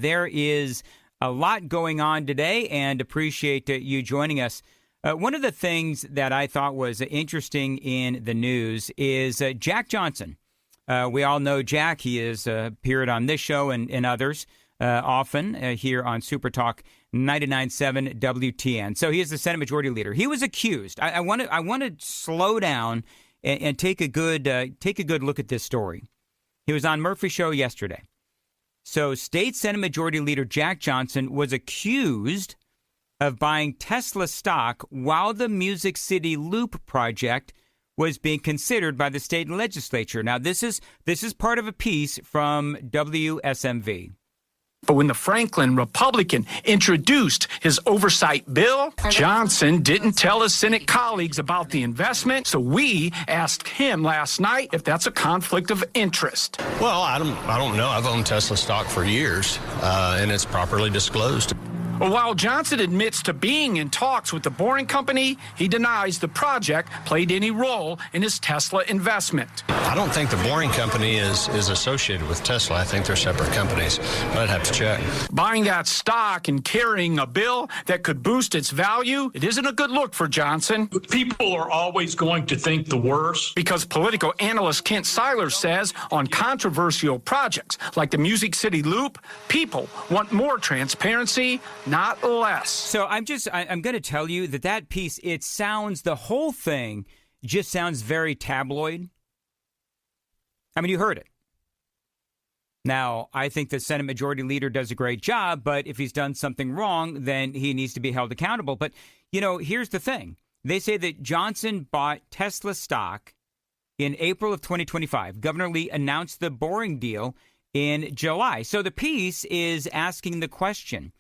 There is a lot going on today, and appreciate you joining us. One of the things that I thought was interesting in the news is Jack Johnson. We all know Jack. He has appeared on this show and others often here on Super Talk 99.7 WTN. So he is the Senate Majority Leader. He was accused. I want to slow down and take a good look at this story. He was on Murphy's show yesterday. So State Senate Majority Leader Jack Johnson was accused of buying Tesla stock while the Music City Loop project was being considered by the state legislature. Now, this is part of a piece from WSMV. But when the Franklin Republican introduced his oversight bill, Johnson didn't tell his Senate colleagues about the investment, so we asked him last night if that's a conflict of interest. Well, I don't know. I've owned Tesla stock for years, and it's properly disclosed. Well, while Johnson admits to being in talks with the Boring Company, he denies the project played any role in his Tesla investment. I don't think the Boring Company is associated with Tesla. I think they're separate companies, but I'd have to check. Buying that stock and carrying a bill that could boost its value, it isn't a good look for Johnson. People are always going to think the worst. Because political analyst Kent Seiler says on controversial projects like the Music City Loop, people want more transparency, not less. So I'm going to tell you that piece, the whole thing just sounds very tabloid. I mean, you heard it. Now, I think the Senate Majority Leader does a great job, but if he's done something wrong, then he needs to be held accountable. But, here's the thing. They say that Johnson bought Tesla stock in April of 2025. Governor Lee announced the Boring deal in July. So the piece is asking the question,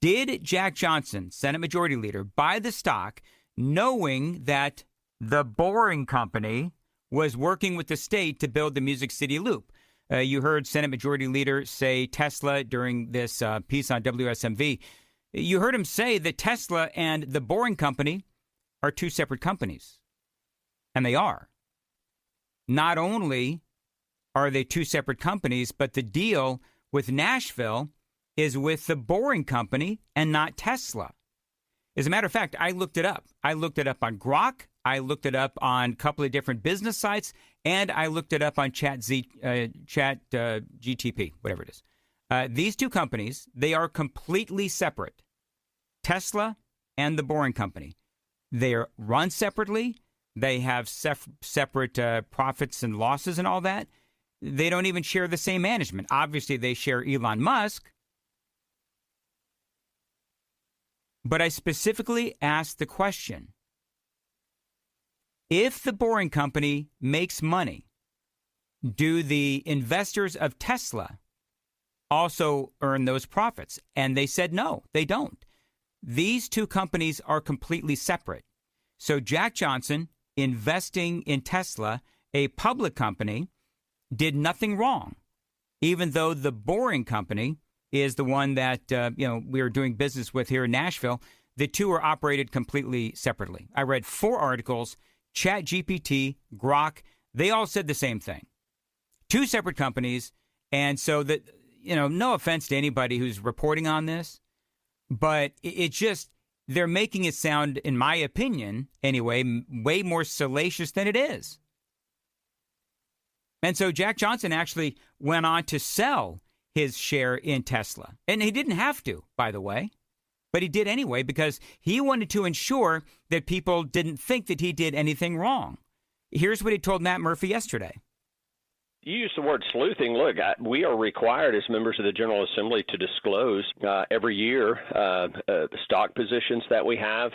did Jack Johnson, Senate Majority Leader, buy the stock knowing that the Boring Company was working with the state to build the Music City Loop? You heard Senate Majority Leader say Tesla during this piece on WSMV. You heard him say that Tesla and the Boring Company are two separate companies. And they are. Not only are they two separate companies, but the deal with Nashville is with the Boring Company and not Tesla. As a matter of fact, I looked it up. I looked it up on Grok. I looked it up on a couple of different business sites, and I looked it up on GTP, whatever it is. These two companies, they are completely separate. Tesla and the Boring Company. They are run separately. They have separate profits and losses and all that. They don't even share the same management. Obviously, they share Elon Musk. But I specifically asked the question, if the Boring Company makes money, do the investors of Tesla also earn those profits? And they said no, they don't. These two companies are completely separate. So Jack Johnson, investing in Tesla, a public company, did nothing wrong, even though the Boring Company is the one that we are doing business with here in Nashville. The two are operated completely separately. I read 4 articles, ChatGPT, Grok, they all said the same thing. Two separate companies, and so that, no offense to anybody who's reporting on this, but they're making it sound, in my opinion, anyway, way more salacious than it is. And so Jack Johnson actually went on to sell his share in Tesla. And he didn't have to, by the way, but he did anyway because he wanted to ensure that people didn't think that he did anything wrong. Here's what he told Matt Murphy yesterday. You used the word sleuthing. Look, we are required as members of the General Assembly to disclose every year the stock positions that we have,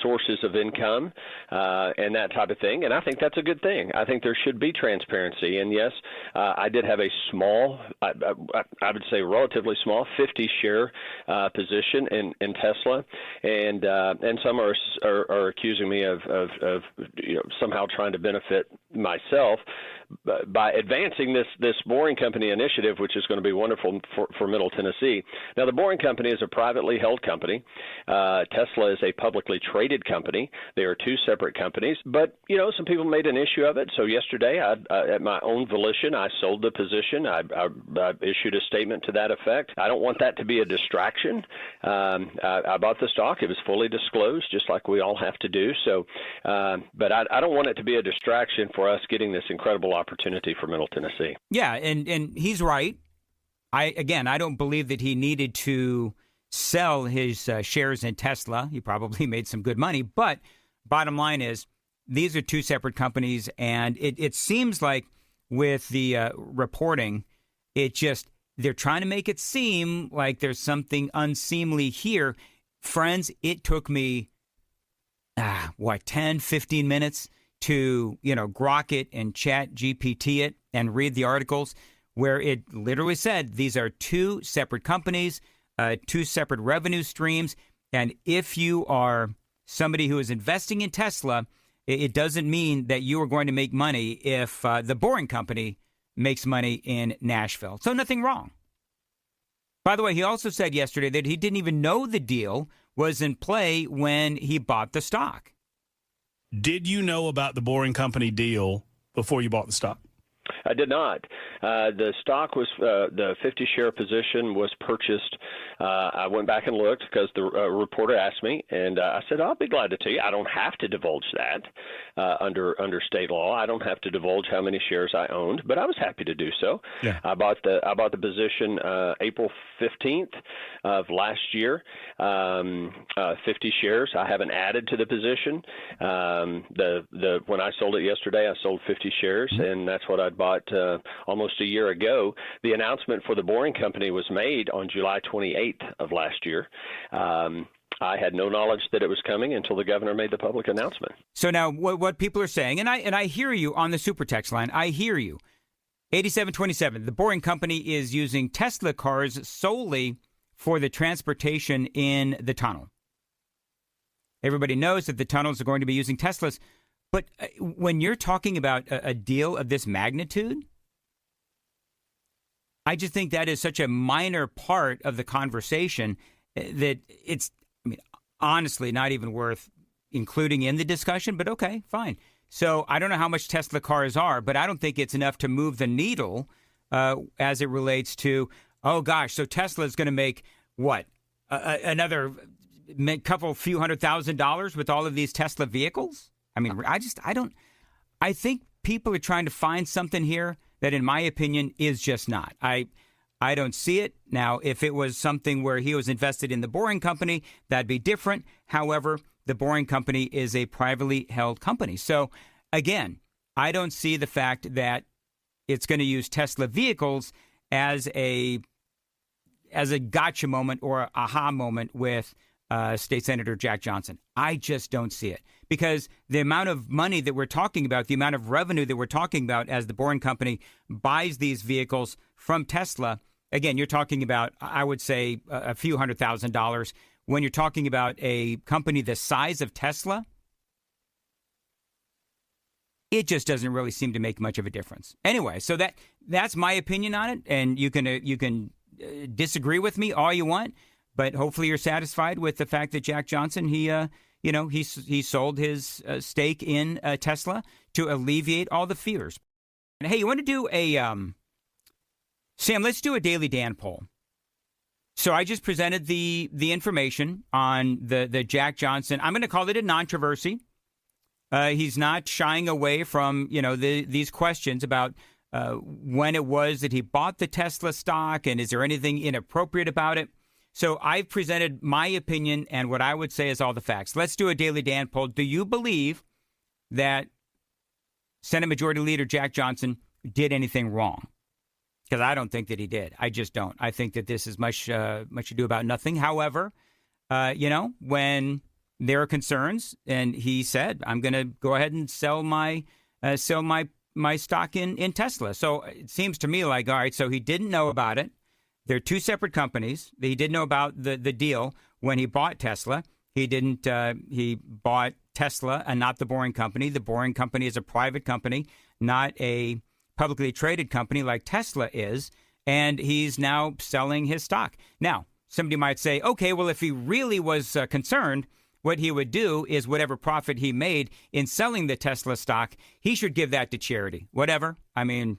sources of income, and that type of thing. And I think that's a good thing. I think there should be transparency. And yes, I did have a small, I would say relatively small, 50-share position in Tesla, and some are accusing me of somehow trying to benefit myself. by advancing this Boring Company initiative, which is going to be wonderful for Middle Tennessee. Now, the Boring Company is a privately held company. Tesla is a publicly traded company. They are two separate companies, but some people made an issue of it. So yesterday, at my own volition, I sold the position. I issued a statement to that effect. I don't want that to be a distraction. I bought the stock. It was fully disclosed, just like we all have to do. So, but I don't want it to be a distraction for us getting this incredible opportunity for Middle Tennessee. Yeah, and he's right. I don't believe that he needed to sell his shares in Tesla. He probably made some good money, but bottom line is these are two separate companies, and it seems like with the reporting, they're trying to make it seem like there's something unseemly here. Friends, it took me, 10, 15 minutes to, grok it and chat GPT it and read the articles where it literally said these are two separate companies, two separate revenue streams. And if you are somebody who is investing in Tesla, it doesn't mean that you are going to make money if the Boring Company makes money in Nashville. So nothing wrong. By the way, he also said yesterday that he didn't even know the deal was in play when he bought the stock. Did you know about the Boring Company deal before you bought the stock? I did not. The stock was the 50-share position was purchased. I went back and looked because the reporter asked me, and I said, I'll be glad to tell you. I don't have to divulge that under state law. I don't have to divulge how many shares I owned, but I was happy to do so. Yeah. I bought the position April 15th of last year, 50 shares. I haven't added to the position. When I sold it yesterday, I sold 50 shares, and that's what I'd bought almost a year ago. The announcement for the Boring Company was made on July 28th of last year. I had no knowledge that it was coming until the governor made the public announcement. So now what people are saying, and I hear you on the super text line, I hear you. 8727, the Boring Company is using Tesla cars solely for the transportation in the tunnel. Everybody knows that the tunnels are going to be using Teslas. But when you're talking about a deal of this magnitude, I just think that is such a minor part of the conversation that it's, honestly not even worth including in the discussion. But okay, fine. So I don't know how much Tesla cars are, but I don't think it's enough to move the needle as it relates to, oh, gosh, so Tesla is going to make what? Another few $100,000 with all of these Tesla vehicles? I think people are trying to find something here that, in my opinion, is just not. I don't see it. Now, if it was something where he was invested in the Boring Company, that'd be different. However, the Boring Company is a privately held company. So, again, I don't see the fact that it's going to use Tesla vehicles as a gotcha moment or a aha moment with State Senator Jack Johnson. I just don't see it. Because the amount of money that we're talking about, the amount of revenue that we're talking about as the Boring Company buys these vehicles from Tesla, again, you're talking about, I would say, a few $100,000. When you're talking about a company the size of Tesla, it just doesn't really seem to make much of a difference. Anyway, so that's my opinion on it, and you can disagree with me all you want, but hopefully you're satisfied with the fact that Jack Johnson, he sold his stake in Tesla to alleviate all the fears. And hey, you want to do Sam, let's do a Daily Dan poll. So I just presented the information on the Jack Johnson. I'm going to call it a controversy. He's not shying away from, these questions about when it was that he bought the Tesla stock and is there anything inappropriate about it. So I've presented my opinion and what I would say is all the facts. Let's do a Daily Dan poll. Do you believe that Senate Majority Leader Jack Johnson did anything wrong? Because I don't think that he did. I just don't. I think that this is much ado about nothing. However, when there are concerns, and he said, I'm going to go ahead and sell my stock in Tesla. So it seems to me like, all right, so he didn't know about it. They're two separate companies. He did know about the deal when he bought Tesla. He didn't. He bought Tesla and not the Boring Company. The Boring Company is a private company, not a publicly traded company like Tesla is, and he's now selling his stock. Now, somebody might say, okay, well, if he really was concerned, what he would do is whatever profit he made in selling the Tesla stock, he should give that to charity. Whatever. I mean,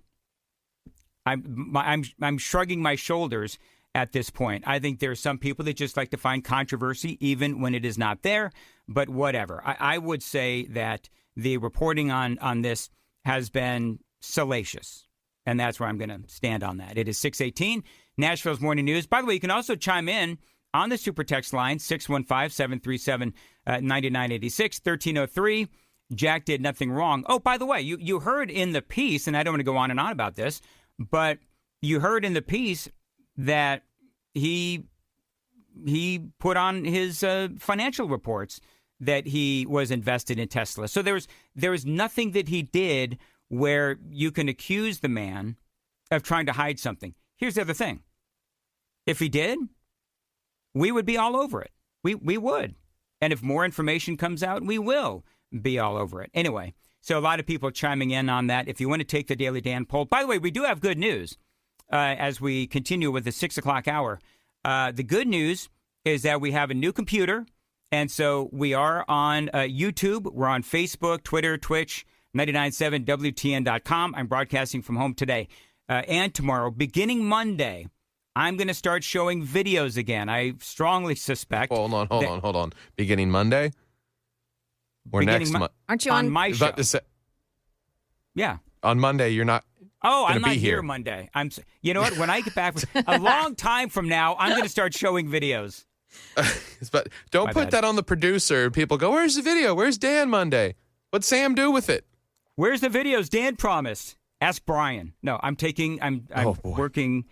I'm shrugging my shoulders at this point. I think there are some people that just like to find controversy even when it is not there, but whatever. I would say that the reporting on this has been salacious, and that's where I'm going to stand on that. It is 6:18, Nashville's Morning News. By the way, you can also chime in on the super text line, 615-737-9986, 1303. Jack did nothing wrong. Oh, by the way, you heard in the piece, and I don't want to go on and on about this, but you heard in the piece that he put on his financial reports that he was invested in Tesla. So there was nothing that he did where you can accuse the man of trying to hide something. Here's the other thing. If he did, we would be all over it. We would. And if more information comes out, we will be all over it. Anyway, so a lot of people chiming in on that. If you want to take the Daily Dan poll. By the way, we do have good news as we continue with the 6 o'clock hour. The good news is that we have a new computer. And so we are on YouTube. We're on Facebook, Twitter, Twitch, 997WTN.com. I'm broadcasting from home today and tomorrow. Beginning Monday, I'm going to start showing videos again. I strongly suspect. Hold on. Beginning Monday? Or next month? Aren't you on my show? About to say, yeah. On Monday, you're not. Oh, I'm not here here Monday. You know what? When I get back, a long time from now, I'm going to start showing videos. But don't put that on the producer. People go, "Where's the video? Where's Dan Monday? What'd Sam do with it? Where's the videos Dan promised?" Ask Brian. No, I'm working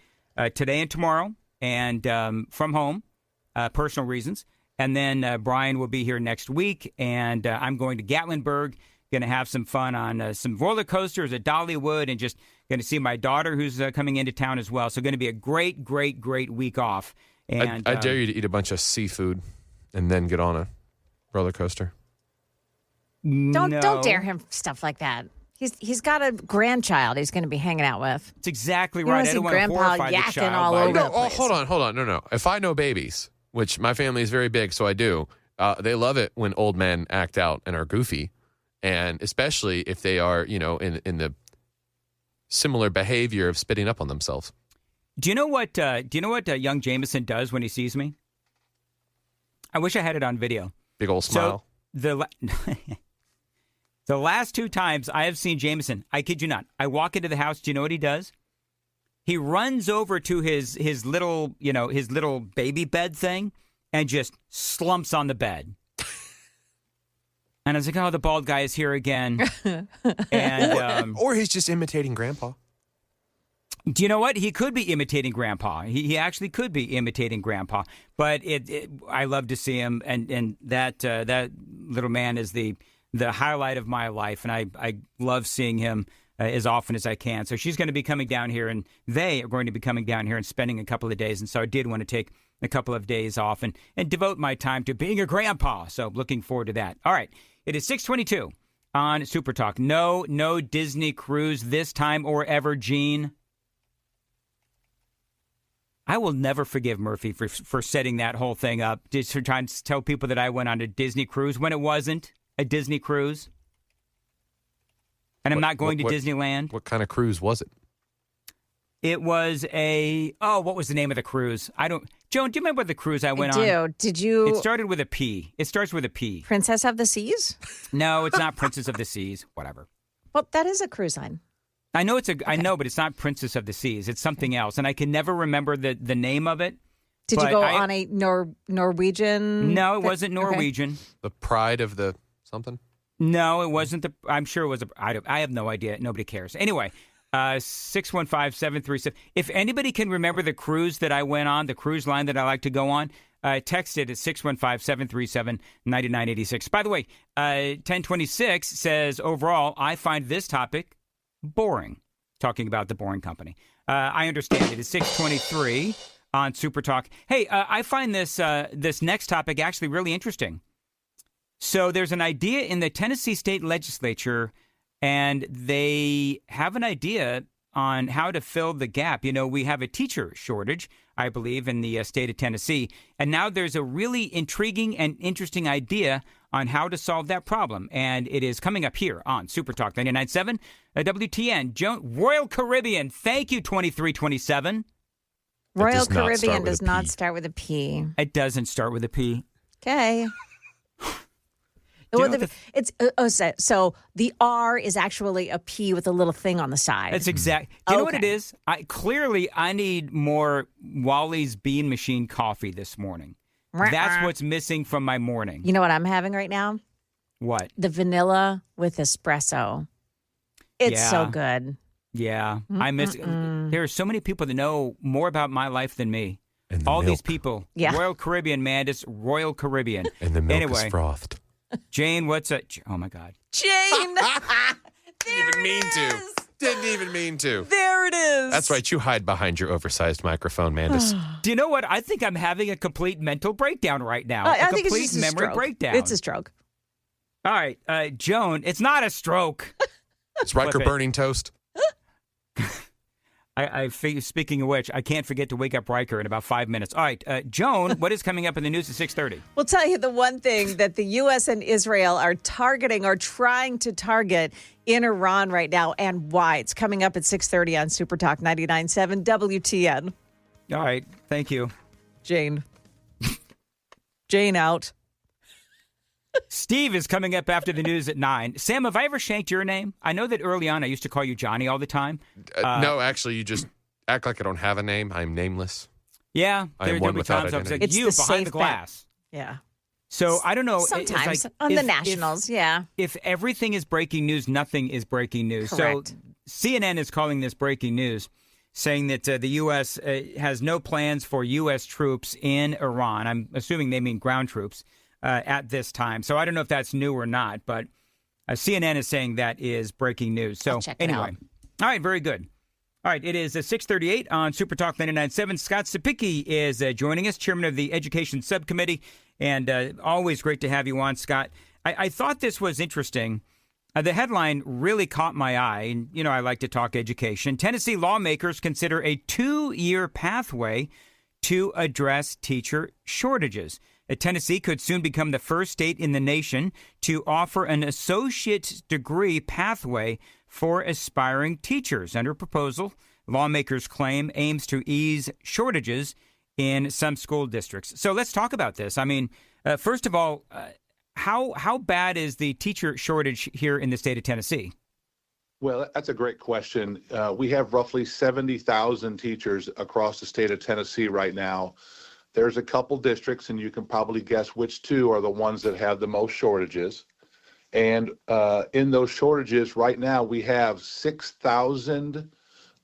today and tomorrow, and from home, personal reasons. And then Brian will be here next week, and I'm going to Gatlinburg. Going to have some fun on some roller coasters at Dollywood, and just going to see my daughter who's coming into town as well. So going to be a great, great, great week off. And I dare you to eat a bunch of seafood and then get on a roller coaster. Don't dare him stuff like that. He's got a grandchild he's going to be hanging out with. That's exactly right. I don't want to horrify the child. All over the place. Hold on. No. If I know babies, which my family is very big, so I do, they love it when old men act out and are goofy. And especially if they are, in the similar behavior of spitting up on themselves. Do you know what young Jameson does when he sees me? I wish I had it on video. Big old smile. So the last 2 times I have seen Jameson, I kid you not, I walk into the house. Do you know what he does? He runs over to his little baby bed thing and just slumps on the bed. And I was like, oh, the bald guy is here again. And or he's just imitating Grandpa. Do you know what? He could be imitating Grandpa. He actually could be imitating Grandpa. But I love to see him, and that little man is the highlight of my life, and I love seeing him as often as I can. So she's going to be coming down here, and they are going to be coming down here and spending a couple of days. And so I did want to take a couple of days off and devote my time to being a grandpa. So looking forward to that. All right. It is 6:22 on Super Talk. No Disney cruise this time or ever, Gene. I will never forgive Murphy for setting that whole thing up, just for trying to tell people that I went on a Disney cruise when it wasn't a Disney cruise. And I'm not going to Disneyland. What kind of cruise was it? It was what was the name of the cruise? Joan, do you remember the cruise I went on? I do. Did you? It started with a P. It starts with a P. Princess of the Seas? No, it's not Princess of the Seas. Whatever. Well, that is a cruise line. I know I know, but it's not Princess of the Seas. It's something else, and I can never remember the name of it. Did you go on a Norwegian? No, it wasn't Norwegian. Okay. The Pride of the something? No, it wasn't. I'm sure it was. I have no idea. Nobody cares. Anyway, 615-737. If anybody can remember the cruise that I went on, the cruise line that I like to go on, text it at 615-737-9986. By the way, 1026 says, overall, I find this topic boring. Talking about the Boring Company. I understand it is 623 on Super Talk. Hey, I find this next topic actually really interesting. So there's an idea in the Tennessee State Legislature and they have an idea on how to fill the gap. You know, we have a teacher shortage, I believe, in the state of Tennessee. And now there's a really intriguing and interesting idea on how to solve that problem. And it is coming up here on Super Talk 99.7 WTN. Royal Caribbean, thank you, 2327. Royal Caribbean does not start with a P. It doesn't start with a P. Okay. So the R is actually a P with a little thing on the side. That's exact. Do you know what it is? I need more Wally's Bean Machine coffee this morning. That's what's missing from my morning. You know what I'm having right now? What? The vanilla with espresso. It's so good. Yeah. I miss it. There are so many people that know more about my life than me. All these people. Yeah. Royal Caribbean, Mandis, Royal Caribbean. And the milk is frothed. Jane, what's up? Oh, my God. Jane! Didn't even mean to. There it is. That's right. You hide behind your oversized microphone, Mandis. Do you know what? I think I'm having a complete mental breakdown right now. I think it's just a memory stroke. Breakdown. It's a stroke. All right. Joan, it's not a stroke. Is Riker burning toast? Speaking of which, I can't forget to wake up Riker in about 5 minutes. All right, Joan, what is coming up in the news at 6:30? We'll tell you the one thing that the U.S. and Israel are targeting or trying to target in Iran right now and why. It's coming up at 6:30 on Super Talk 99.7 WTN. All right, thank you. Jane. Jane out. Steve is coming up after the news at 9. Sam, have I ever shanked your name? I know that early on I used to call you Johnny all the time. No, actually, you just act like I don't have a name. I'm nameless. Yeah. I am one without times identity. I was like, you behind the glass. Bet. Yeah. So I don't know. Sometimes on the Nationals, If everything is breaking news, nothing is breaking news. Correct. So CNN is calling this breaking news, saying that the U.S. Has no plans for U.S. troops in Iran. I'm assuming they mean ground troops. At this time. So I don't know if that's new or not, but CNN is saying that is breaking news. So anyway. All right, very good. All right, it is 6:38 on Super Talk 99.7. Scott Cepicky is joining us, chairman of the Education Subcommittee, and always great to have you on, Scott. I thought this was interesting. The headline really caught my eye, and, you know, I like to talk education. Tennessee lawmakers consider a 2-year pathway to address teacher shortages. Tennessee could soon become the first state in the nation to offer an associate's degree pathway for aspiring teachers. Under proposal, lawmakers claim aims to ease shortages in some school districts. So let's talk about this. I mean, first of all, how bad is the teacher shortage here in the state of Tennessee? Well, that's a great question. We have roughly 70,000 teachers across the state of Tennessee right now. There's a couple districts, and you can probably guess which two are the ones that have the most shortages. And in those shortages right now, we have 6,000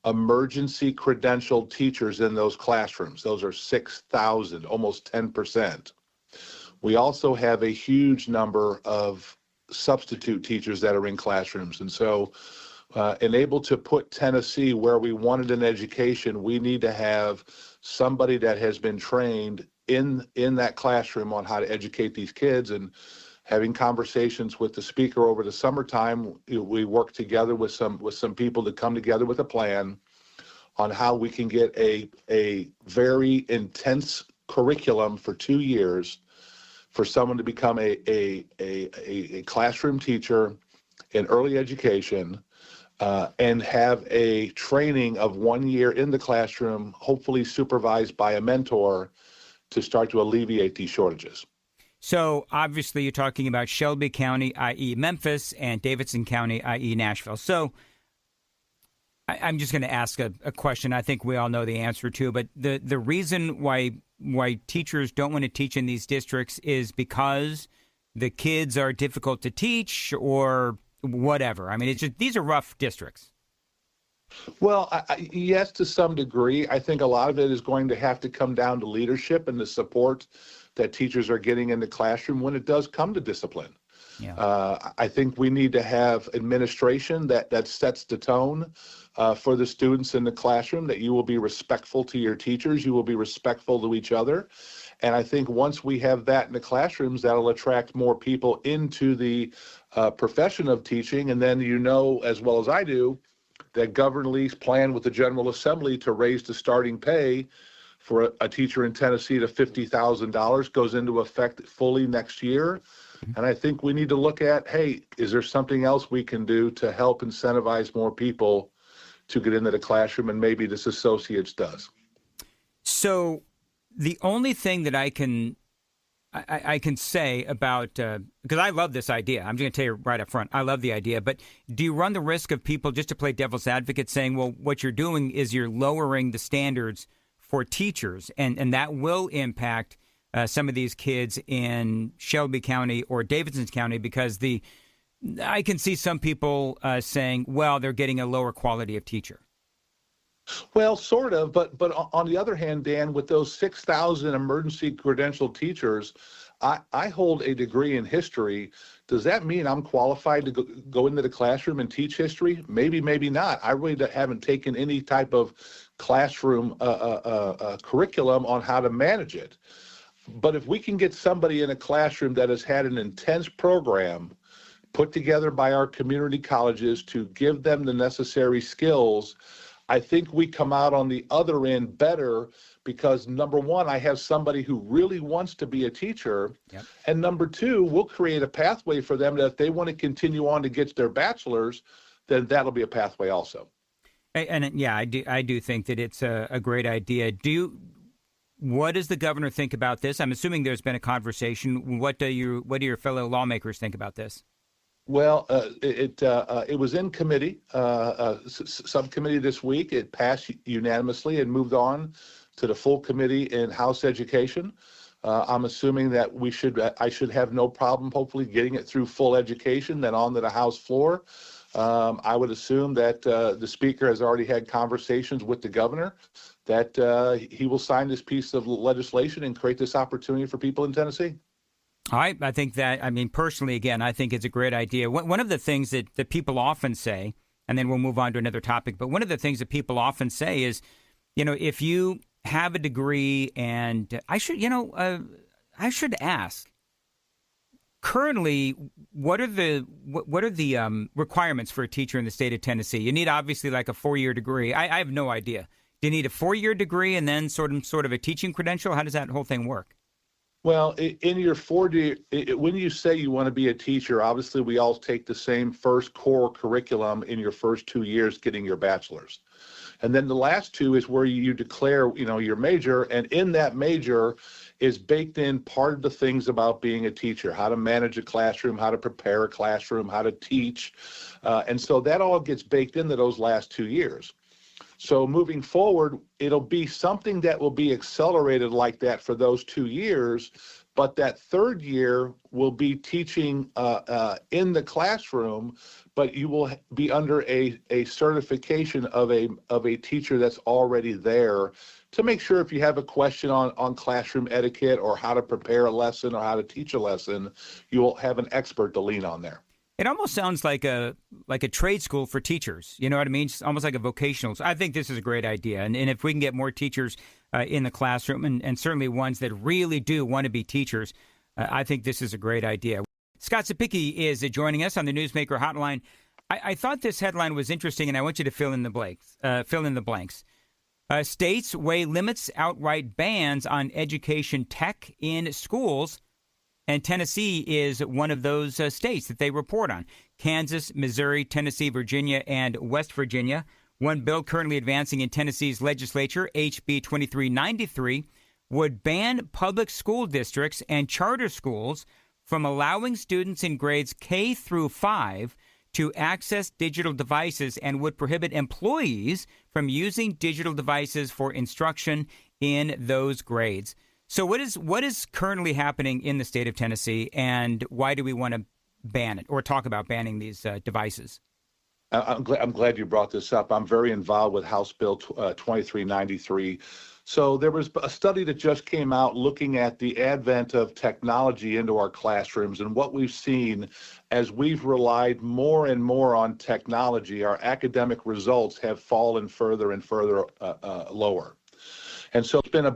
emergency credentialed teachers in those classrooms. Those are 6,000, almost 10%. We also have a huge number of substitute teachers that are in classrooms. And so able to put Tennessee where we wanted in education, we need to have somebody that has been trained in that classroom on how to educate these kids. And having conversations with the speaker over the summertime, we work together with some people to come together with a plan on how we can get a very intense curriculum for 2 years for someone to become a classroom teacher in early education, and have a training of 1 year in the classroom, hopefully supervised by a mentor, to start to alleviate these shortages. So obviously you're talking about Shelby County, i.e. Memphis, and Davidson County, i.e. Nashville. So I'm just going to ask a question I think we all know the answer to, but the reason why teachers don't want to teach in these districts is because the kids are difficult to teach or whatever. I mean, it's just, these are rough districts. Well, yes, to some degree. I think a lot of it is going to have to come down to leadership and the support that teachers are getting in the classroom when it does come to discipline. I think we need to have administration that sets the tone for the students in the classroom, that you will be respectful to your teachers, you will be respectful to each other. And I think once we have that in the classrooms, that'll attract more people into the profession of teaching. And then as well as I do, that Governor Lee's plan with the General Assembly to raise the starting pay for a teacher in Tennessee to $50,000 goes into effect fully next year. And I think we need to look at, hey, is there something else we can do to help incentivize more people to get into the classroom? And maybe this Associates does. So the only thing that I can say about, because I love this idea. I'm just going to tell you right up front, I love the idea. But do you run the risk of people, just to play devil's advocate, saying, well, what you're doing is you're lowering the standards for teachers, and that will impact some of these kids in Shelby County or Davidson County, because I can see some people saying, well, they're getting a lower quality of teacher. Well, sort of, but on the other hand, Dan, with those 6,000 emergency credentialed teachers, I hold a degree in history. Does that mean I'm qualified to go into the classroom and teach history? Maybe, maybe not. I really haven't taken any type of classroom curriculum on how to manage it. But if we can get somebody in a classroom that has had an intense program put together by our community colleges to give them the necessary skills, I think we come out on the other end better, because number one, I have somebody who really wants to be a teacher. Yep. And number two, we'll create a pathway for them that if they want to continue on to get their bachelor's, then that'll be a pathway also. And yeah, I do think that it's a great idea. What does the governor think about this? I'm assuming there's been a conversation. What do your fellow lawmakers think about this? Well, it was in committee, subcommittee this week. It passed unanimously and moved on to the full committee in House Education. I'm assuming that I should have no problem, hopefully, getting it through full education, then on to the House floor. I would assume that the Speaker has already had conversations with the governor, that he will sign this piece of legislation and create this opportunity for people in Tennessee. All right. I think that, personally, again, I think it's a great idea. One of the things that people often say, and then we'll move on to another topic, but one of the things that people often say is, if you have a degree, and I should ask, currently, what are the requirements for a teacher in the state of Tennessee? You need obviously like a 4-year degree. I have no idea. Do you need a 4-year degree and then sort of a teaching credential? How does that whole thing work? Well, in your 4-year, when you say you want to be a teacher, obviously we all take the same first core curriculum in your first 2 years getting your bachelor's. And then the last 2 is where you declare, your major, and in that major is baked in part of the things about being a teacher, how to manage a classroom, how to prepare a classroom, how to teach. And so that all gets baked into those last 2 years. So moving forward, it'll be something that will be accelerated like that for those 2 years, but that 3rd year will be teaching in the classroom, but you will be under a certification of a teacher that's already there to make sure if you have a question on classroom etiquette or how to prepare a lesson or how to teach a lesson, you will have an expert to lean on there. It almost sounds like a trade school for teachers. You know what I mean? It's almost like a vocational. I think this is a great idea. And if we can get more teachers in the classroom, and certainly ones that really do want to be teachers, I think this is a great idea. Scott Cepicky is joining us on the Newsmaker Hotline. I thought this headline was interesting, and I want you to fill in the blanks. States weigh limits outright bans on education tech in schools. And Tennessee is one of those states that they report on. Kansas, Missouri, Tennessee, Virginia, and West Virginia. One bill currently advancing in Tennessee's legislature, HB 2393, would ban public school districts and charter schools from allowing students in grades K through 5 to access digital devices, and would prohibit employees from using digital devices for instruction in those grades. So what is currently happening in the state of Tennessee, and why do we want to ban it or talk about banning these devices? I'm glad you brought this up. I'm very involved with House Bill 2393. So there was a study that just came out looking at the advent of technology into our classrooms, and what we've seen as we've relied more and more on technology, our academic results have fallen further and further lower. And so it's been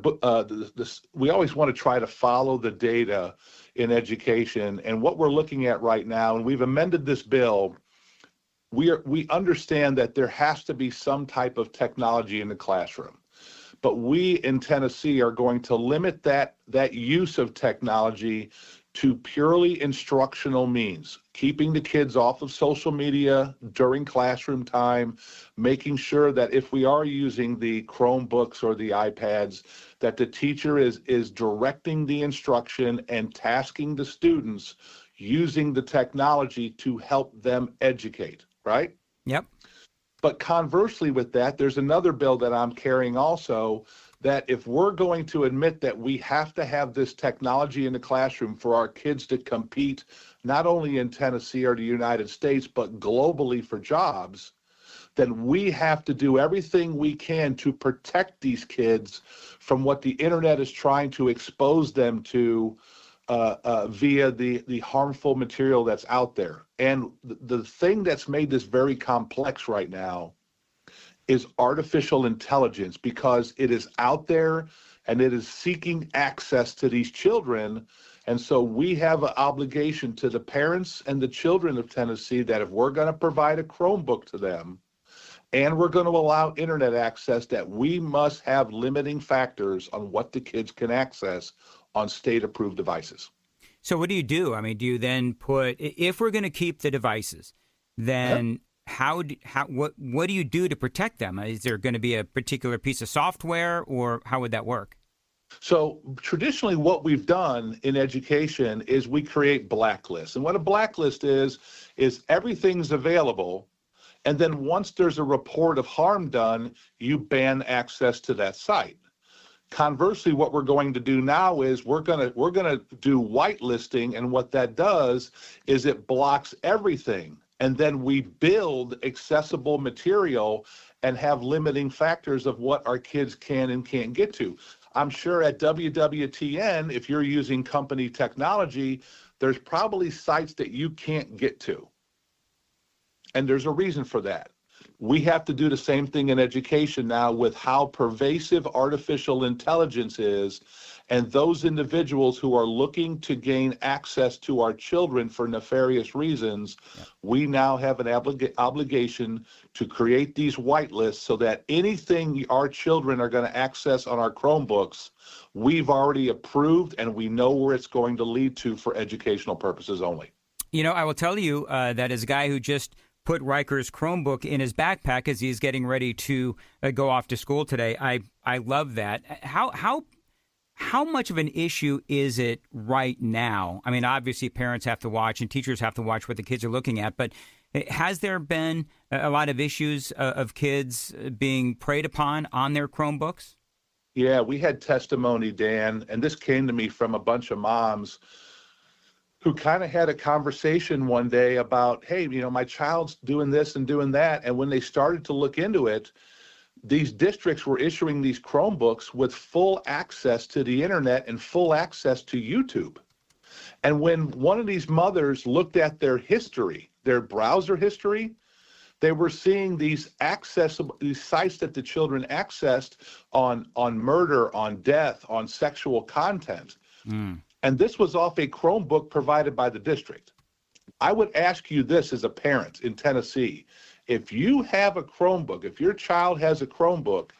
we always want to try to follow the data in education, and what we're looking at right now, and we've amended this bill. We understand that there has to be some type of technology in the classroom. But we in Tennessee are going to limit that use of technology to purely instructional means, keeping the kids off of social media during classroom time, making sure that if we are using the Chromebooks or the iPads, that the teacher is directing the instruction and tasking the students using the technology to help them educate, right? Yep. But conversely with that, there's another bill that I'm carrying also, that if we're going to admit that we have to have this technology in the classroom for our kids to compete, not only in Tennessee or the United States, but globally for jobs, then we have to do everything we can to protect these kids from what the internet is trying to expose them to via the harmful material that's out there. And the thing that's made this very complex right now is artificial intelligence, because it is out there and it is seeking access to these children. And so we have an obligation to the parents and the children of Tennessee that if we're going to provide a Chromebook to them and we're going to allow internet access, that we must have limiting factors on what the kids can access on state-approved devices. So what do you do? I mean, do you then put, if we're going to keep the devices, then what do you do to protect them? Is there going to be a particular piece of software, or how would that work? So traditionally what we've done in education is we create blacklists. And what a blacklist is everything's available. And then once there's a report of harm done, you ban access to that site. Conversely, what we're going to do now is we're going to do whitelisting, and what that does is it blocks everything, and then we build accessible material and have limiting factors of what our kids can and can't get to. I'm sure at WWTN, if you're using company technology, there's probably sites that you can't get to, and there's a reason for that. We have to do the same thing in education now with how pervasive artificial intelligence is, and those individuals who are looking to gain access to our children for nefarious reasons. We now have an obligation to create these whitelists so that anything our children are going to access on our Chromebooks, we've already approved and we know where it's going to lead to for educational purposes only. You know, I will tell you that as a guy who just put Riker's Chromebook in his backpack as he's getting ready to go off to school today, I love that. How much of an issue is it right now? I mean, obviously parents have to watch and teachers have to watch what the kids are looking at, but has there been a lot of issues of kids being preyed upon on their Chromebooks? Yeah, we had testimony, Dan, and this came to me from a bunch of moms who kind of had a conversation one day about, hey, you know, my child's doing this and doing that. And when they started to look into it, these districts were issuing these Chromebooks with full access to the internet and full access to YouTube. And when one of these mothers looked at their history, their browser history, they were seeing these sites that the children accessed on murder, on death, on sexual content. And this was off a Chromebook provided by the district. I would ask you this as a parent in Tennessee. If you have a Chromebook, if your child has a Chromebook,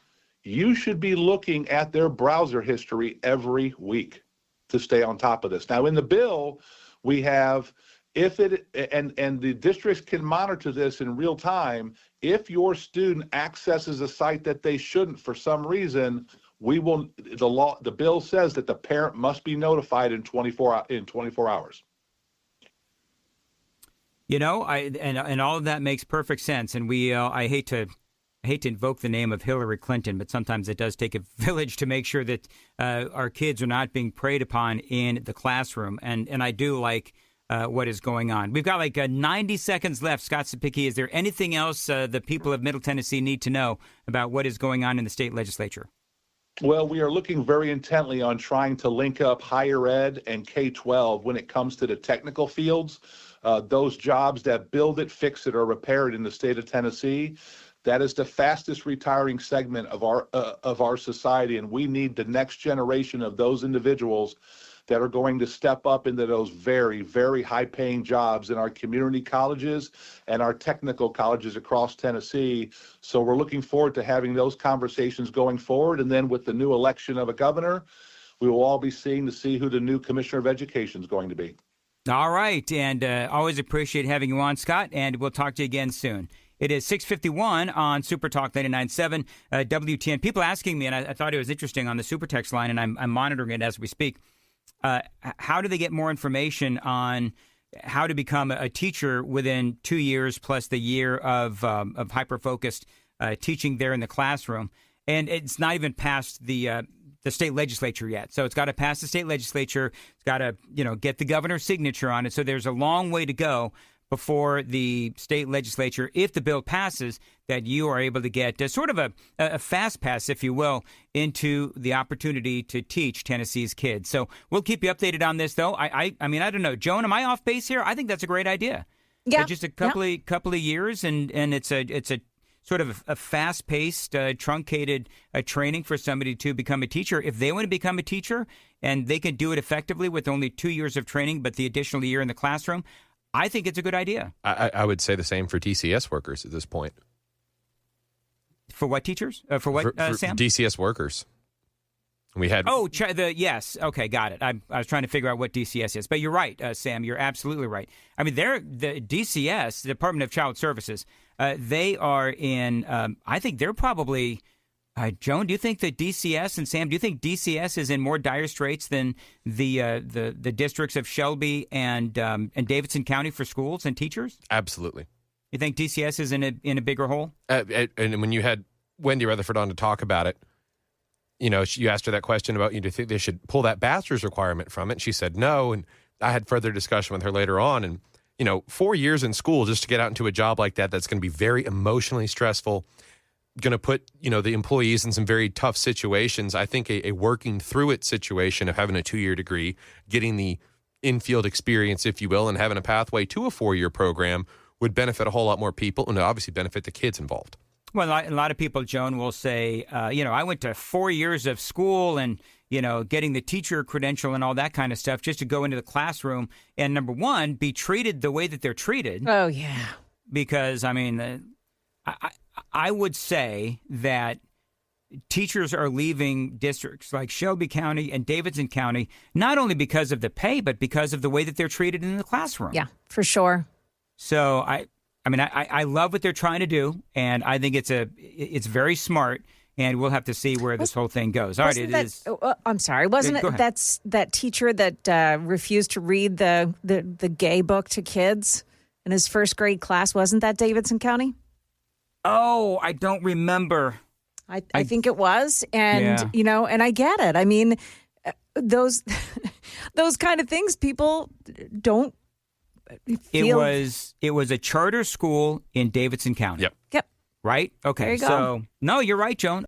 you should be looking at their browser history every week to stay on top of this. Now, in the bill, we have, if it, and the districts can monitor this in real time, if your student accesses a site that they shouldn't for some reason, the bill says that the parent must be notified in 24 hours. You know, and all of that makes perfect sense. And I hate to invoke the name of Hillary Clinton, but sometimes it does take a village to make sure that our kids are not being preyed upon in the classroom. And I do like what is going on. We've got like 90 seconds left. Scott Cepicky, is there anything else the people of Middle Tennessee need to know about what is going on in the state legislature? Well, we are looking very intently on trying to link up higher ed and K-12 when it comes to the technical fields. Those jobs that build it, fix it, or repair it in the state of Tennessee, that is the fastest retiring segment of our society, and we need the next generation of those individuals that are going to step up into those very, very high-paying jobs in our community colleges and our technical colleges across Tennessee. So we're looking forward to having those conversations going forward, and then with the new election of a governor, we will all be seeing to see who the new commissioner of education is going to be. All right, and always appreciate having you on, Scott, and we'll talk to you again soon. It is 6:51 on Super Talk 99.7 WTN. People asking me, and I thought it was interesting on the Super Text line, and I'm monitoring it as we speak. How do they get more information on how to become a teacher within 2 years plus the year of hyper-focused teaching there in the classroom? And it's not even past the state legislature yet. So it's got to pass the state legislature. It's got to, get the governor's signature on it. So there's a long way to go before the state legislature, if the bill passes, that you are able to get sort of a fast pass, if you will, into the opportunity to teach Tennessee's kids. So we'll keep you updated on this, though. I mean, I don't know. Joan, am I off base here? I think that's a great idea. Yeah. Just a couple of years, and it's a sort of a fast-paced, truncated training for somebody to become a teacher. If they want to become a teacher and they can do it effectively with only 2 years of training, but the additional year in the classroom, I think it's a good idea. I would say the same for DCS workers at this point. For what teachers? For what, Sam? DCS workers. We had. Yes. Okay, got it. I was trying to figure out what DCS is, but you're right, Sam. You're absolutely right. I mean, the DCS, the Department of Child Services. They are in. I think they're probably. Joan, do you think that DCS, and Sam, do you think DCS is in more dire straits than the districts of Shelby and Davidson County for schools and teachers? Absolutely. You think DCS is in a bigger hole? And when you had Wendy Rutherford on to talk about it, you asked her that question about, do you think they should pull that bachelor's requirement from it? And she said no. And I had further discussion with her later on. And, 4 years in school just to get out into a job like that's going to be very emotionally stressful, going to put, the employees in some very tough situations. I think a working through it situation of having a 2-year degree, getting the in-field experience, if you will, and having a pathway to a 4-year program would benefit a whole lot more people and obviously benefit the kids involved. Well, a lot of people, Joan, will say, I went to 4 years of school and, getting the teacher credential and all that kind of stuff just to go into the classroom and, number one, be treated the way that they're treated. Oh, yeah. Because, I mean, I would say that teachers are leaving districts like Shelby County and Davidson County, not only because of the pay, but because of the way that they're treated in the classroom. Yeah, for sure. So I love what they're trying to do, and I think it's very smart, and we'll have to see where this whole thing goes. All right, it is. I'm sorry, wasn't it that teacher that refused to read the gay book to kids in his first grade class? Wasn't that Davidson County? Oh, I don't remember. I think it was, and and I get it. I mean, those kind of things people don't. It was a charter school in Davidson County. Yep. Right? Okay. There you go. So, no, you're right, Joan.